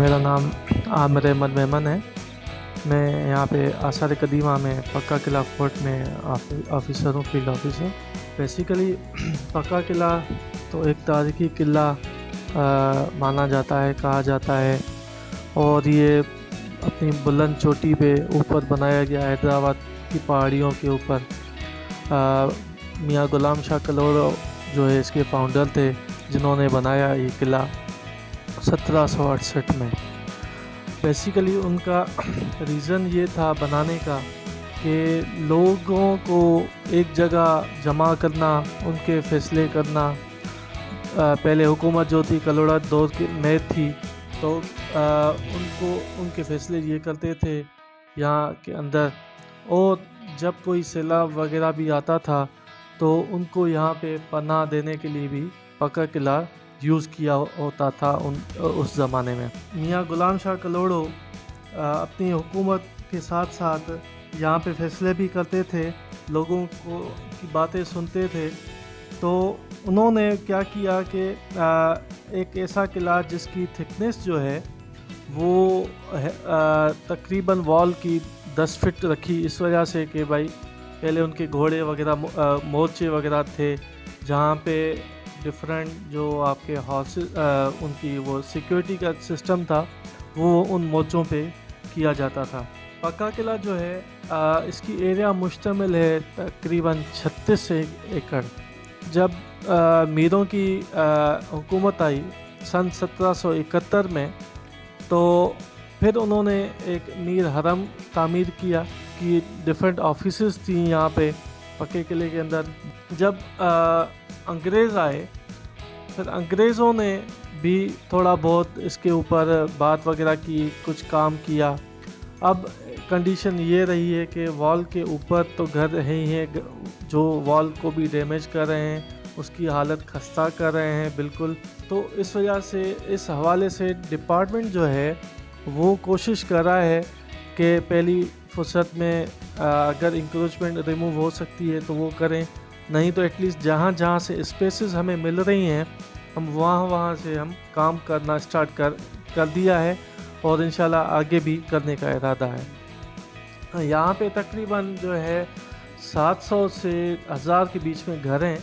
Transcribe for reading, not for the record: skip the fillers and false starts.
میرا نام عامر احمد میمن ہے. میں یہاں پہ آثار قدیمہ میں پکا قلعہ فورٹ میں آفیسر ہوں، فیلڈ آفیسر. بیسیکلی پکا قلعہ تو ایک تاریخی قلعہ مانا جاتا ہے، کہا جاتا ہے، اور یہ اپنی بلند چوٹی پہ اوپر بنایا گیا حیدرآباد کی پہاڑیوں کے اوپر. میاں غلام شاہ کلورو جو ہے اس کے فاؤنڈر تھے، جنہوں نے بنایا یہ قلعہ 1768 میں. بیسیکلی ان کا ریزن یہ تھا بنانے کا کہ لوگوں کو ایک جگہ جمع کرنا، ان کے فیصلے کرنا. پہلے حکومت جو تھی کلوڑا دور میں تھی، تو ان کے فیصلے یہ کرتے تھے یہاں کے اندر. اور جب کوئی سیلاب وغیرہ بھی آتا تھا تو ان کو یہاں پہ پناہ دینے کے لیے بھی پکا قلعہ یوز کیا ہوتا تھا اس زمانے میں. میاں غلام شاہ کلوڑو اپنی حکومت کے ساتھ ساتھ یہاں پہ فیصلے بھی کرتے تھے، لوگوں کی باتیں سنتے تھے. تو انہوں نے کیا کیا کہ ایک ایسا قلعہ جس کی تھکنیس جو ہے وہ تقریباً وال کی 10 فٹ رکھی، اس وجہ سے کہ بھائی پہلے ان کے گھوڑے وغیرہ مورچے وغیرہ تھے، جہاں پہ ڈفرینٹ جو آپ کے ہاؤسز ان کی وہ سیکیورٹی کا سسٹم تھا وہ ان مورچوں پہ کیا جاتا تھا. پکا قلعہ جو ہے اس کی ایریا مشتمل ہے تقریباً 36 ایکڑ. جب میروں کی حکومت آئی سن 1771 میں، تو پھر انہوں نے ایک میر حرم تعمیر کیا کہ ڈفرینٹ آفیسز تھیں یہاں پہ پکے قلعے کے اندر. جب انگریز آئے، پھر انگریزوں نے بھی تھوڑا بہت اس کے اوپر بات وغیرہ کی، کچھ کام کیا. اب کنڈیشن یہ رہی ہے کہ وال کے اوپر تو گھر ہی ہیں جو وال کو بھی ڈیمیج کر رہے ہیں، اس کی حالت خستہ کر رہے ہیں بالکل. تو اس وجہ سے اس حوالے سے ڈپارٹمنٹ جو ہے وہ کوشش کر رہا ہے کہ پہلی فرصت میں اگر انکروچمنٹ ریموو ہو سکتی ہے تو وہ کریں، نہیں تو ایٹ لیسٹ جہاں جہاں سے اسپیسز ہمیں مل رہی ہیں ہم وہاں سے ہم کام کرنا سٹارٹ کر دیا ہے، اور انشاءاللہ آگے بھی کرنے کا ارادہ ہے. یہاں پہ تقریباً جو ہے 700 سے 1000 کے بیچ میں گھر ہیں.